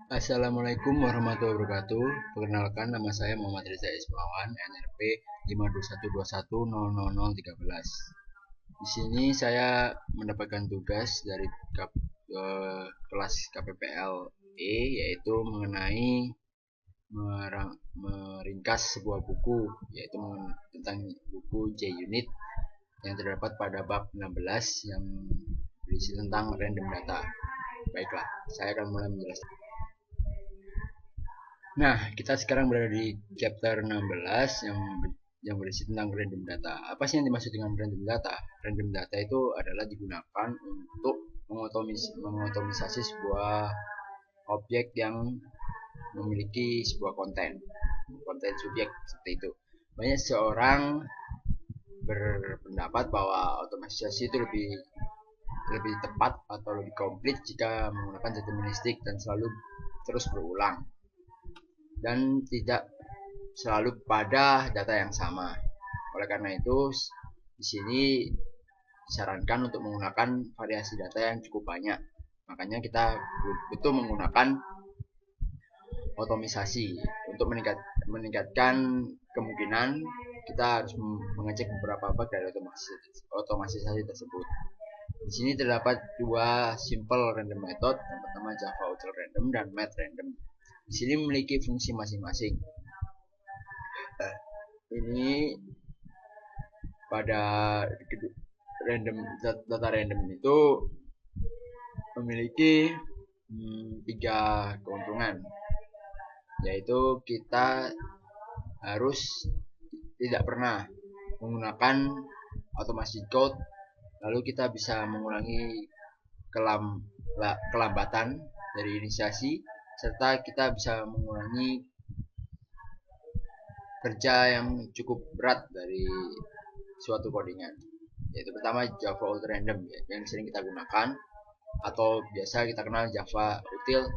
Assalamualaikum warahmatullahi wabarakatuh. Perkenalkan, nama saya Muhammad Reza Ismawan, NRP 521210013. Di sini saya mendapatkan tugas dari kelas KPPL E, yaitu mengenai meringkas sebuah buku, yaitu tentang buku J Unit yang terdapat pada bab 16 yang berisi tentang random data. Baiklah, saya akan mulai menjelaskan. Nah, kita sekarang berada di chapter 16 yang berisi tentang random data. Apa sih yang dimaksud dengan random data? Random data itu adalah digunakan untuk mengotomisasi sebuah objek yang memiliki sebuah konten subjek seperti itu. Banyak seorang berpendapat bahwa otomatisasi itu lebih tepat atau lebih komplit jika menggunakan deterministik dan selalu terus berulang dan tidak selalu pada data yang sama. Oleh karena itu, di sini disarankan untuk menggunakan variasi data yang cukup banyak. Makanya kita butuh menggunakan otomisasi untuk meningkatkan kemungkinan. Kita harus mengecek beberapa bug dari otomatisasi tersebut. Di sini terdapat dua simple random method. Yang pertama Java Auto Random dan Math Random. Di sini memiliki fungsi masing-masing. Ini pada data random itu memiliki 3 keuntungan, yaitu kita harus tidak pernah menggunakan automasi code, lalu kita bisa mengurangi kelambatan dari inisiasi, serta kita bisa mengurangi kerja yang cukup berat dari suatu codingan. Yaitu pertama Java Auto Random yang sering kita gunakan atau biasa kita kenal Java util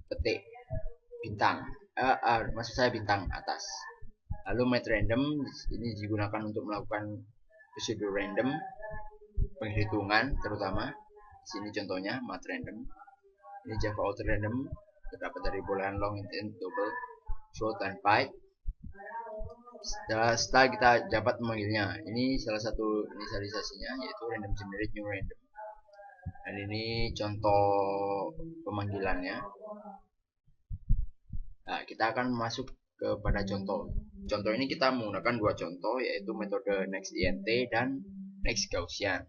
petik bintang, maksud saya bintang atas. Lalu Math Random ini digunakan untuk melakukan prosedur random, penghitungan terutama. Di sini contohnya Math Random. Ini Java Auto Random terdapat dari boolean long, int, double, float, dan pipe. Setelah kita dapat memanggilnya, ini salah satu inisialisasinya, yaitu random generate new random. Dan ini contoh pemanggilannya. Nah, kita akan masuk kepada contoh. Contoh ini kita menggunakan dua contoh, yaitu metode nextInt dan nextGaussian.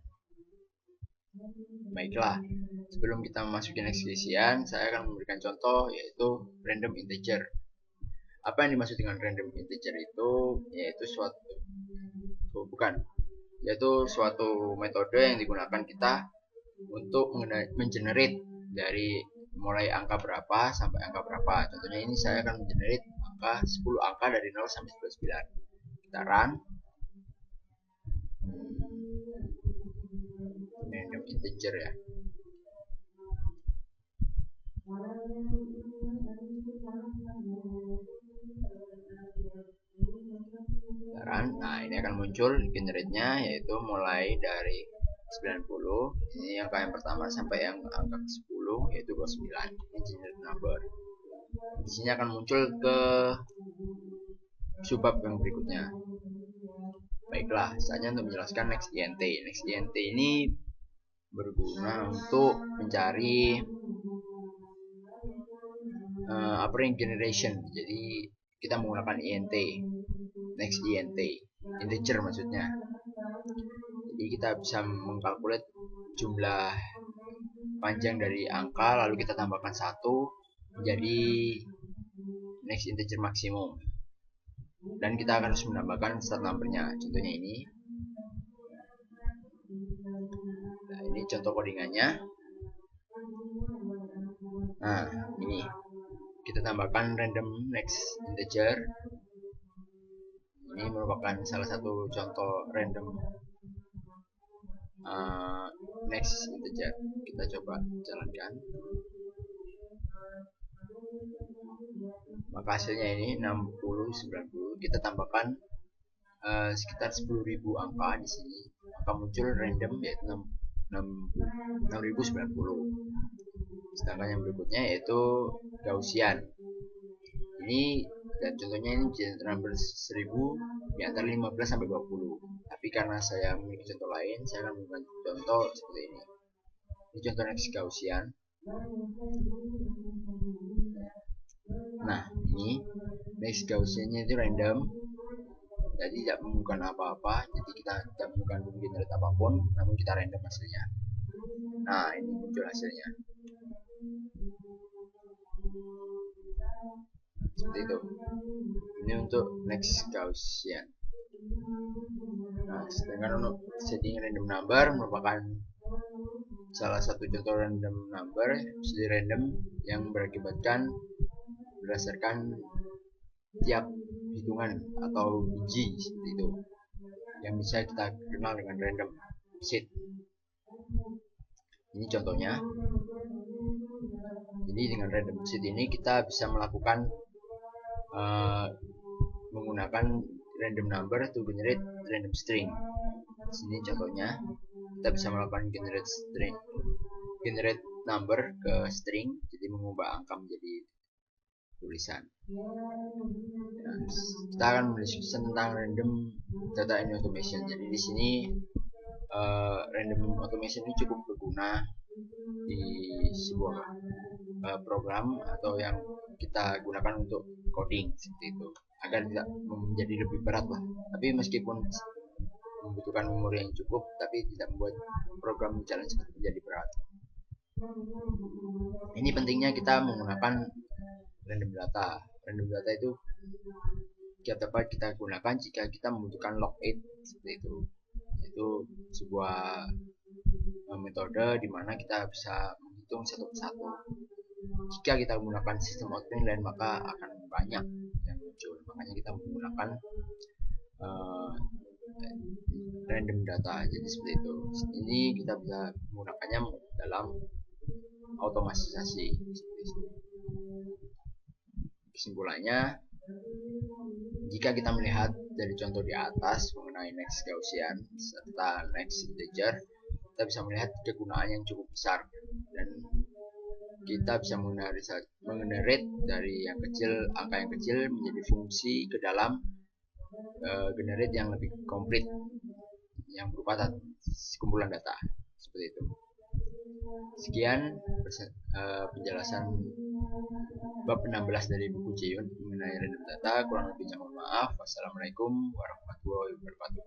Baiklah, sebelum kita memasuki nextGaussian, saya akan memberikan contoh, yaitu random integer. Apa yang dimaksud dengan random integer itu? Yaitu suatu metode yang digunakan kita untuk mengenerate dari mulai angka berapa sampai angka berapa. Contohnya ini saya akan mengenerate 10 angka dari 0 sampai 99. Kita run. Random integer ya. Nah, ini akan muncul generate-nya, yaitu mulai dari 90. Ini angka yang pertama sampai yang angka 10, yaitu 29. Ini generate number. Di sini akan muncul ke subbab yang berikutnya. Baiklah, saatnya untuk menjelaskan nextInt. NextInt ini berguna untuk mencari upper generation. Jadi kita menggunakan int, nextInt, integer maksudnya. Jadi kita bisa mengkalkulasi jumlah panjang dari angka, lalu kita tambahkan 1 menjadi next integer maksimum, dan kita akan harus menambahkan start numbernya. Contohnya ini. Nah, ini contoh codingannya. Nah, ini kita tambahkan random next integer. Ini merupakan salah satu contoh random next integer. Kita coba jalankan. Maka hasilnya ini 60, 90. Kita tambahkan sekitar 10.000 angka di sini, maka muncul random yaitu 6090. Sedangkan yang berikutnya yaitu Gaussian. Ini dan contohnya ini geometry number 1000 di antara 15 sampai 20. Tapi karena saya memiliki contoh lain, saya akan menggunakan contoh seperti ini. Ini contoh next Gaussian. Nah, ini next Gaussiannya itu random, jadi tidak menemukan apa-apa, jadi kita tidak menemukan generate apapun, namun kita random hasilnya. Nah, ini muncul hasilnya seperti itu. Ini untuk next Gaussian. Nah, sedangkan untuk setting random number merupakan salah satu contoh random number, jadi random yang berakibatkan berdasarkan tiap hitungan atau biji seperti itu, yang bisa kita kenal dengan random seed. Ini contohnya. Jadi dengan random seed ini kita bisa melakukan menggunakan random number to generate random string. Di sini contohnya kita bisa melakukan generate number ke string, jadi mengubah angka menjadi tulisan. Nah, kita akan mendiskusikan tentang random data and automation. Jadi di sini random automation ini cukup berguna di sebuah program atau yang kita gunakan untuk coding seperti itu, agar tidak menjadi lebih berat lah. Tapi meskipun membutuhkan memori yang cukup, tapi tidak membuat program berjalan seperti menjadi berat. Ini pentingnya kita menggunakan random data. Random data itu dapat kita gunakan jika kita membutuhkan log8 seperti itu. Itu sebuah metode di mana kita bisa menghitung satu persatu. Jika kita menggunakan sistem output lain, maka akan banyak yang muncul. Makanya kita menggunakan random data. Jadi seperti itu. Ini kita bisa menggunakannya dalam otomatisasi seperti itu. Kesimpulannya, jika kita melihat dari contoh di atas mengenai next Gaussian serta next integer, kita bisa melihat kegunaan yang cukup besar, dan kita bisa mengenerate dari yang kecil, angka yang kecil menjadi fungsi ke dalam generate yang lebih komplit yang berupa kumpulan data seperti itu. Sekian penjelasan bab 16 dari buku Jeyun mengenai random data. Kurang lebihnya mohon maaf. Wassalamualaikum warahmatullahi wabarakatuh.